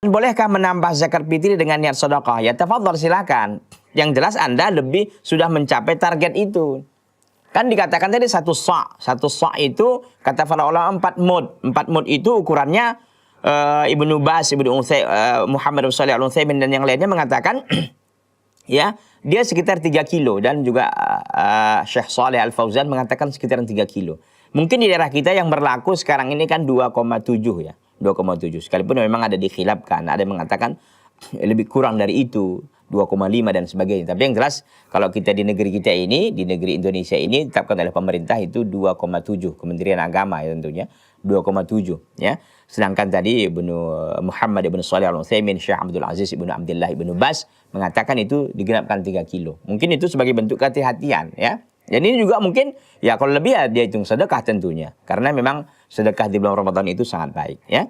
bolehkah menambah zakat fitri dengan niat sedekah? Ya tafadhol, silakan. Yang jelas Anda lebih sudah mencapai target itu. Kan dikatakan tadi satu sa' itu kata para ulama 4 mud. 4 mud itu ukurannya Ibnu Bas, Muhammad bin Shalih Al-Utsaimin dan yang lainnya mengatakan ya, dia sekitar 3 kilo dan juga Syekh Shalih Al-Fauzan mengatakan sekitar 3 kilo. Mungkin di daerah kita yang berlaku sekarang ini kan 2,7 ya. 2,7. Sekalipun memang ada dikhilafkan, ada yang mengatakan lebih kurang dari itu, 2,5 dan sebagainya. Tapi yang jelas kalau kita di negeri kita ini, di negeri Indonesia ini ditetapkan oleh pemerintah itu 2,7, Kementerian Agama ya tentunya, 2,7 ya. Sedangkan tadi Muhammad ibnu Shalih Al-Utsaimin, Syekh Abdul Aziz ibnu Abdullah ibnu Bas mengatakan itu digenapkan 3 kilo. Mungkin itu sebagai bentuk kehati-hatian ya. Dan ini juga mungkin ya kalau lebih ya dia hitung sedekah tentunya. Karena memang sedekah di bulan Ramadan itu sangat baik ya.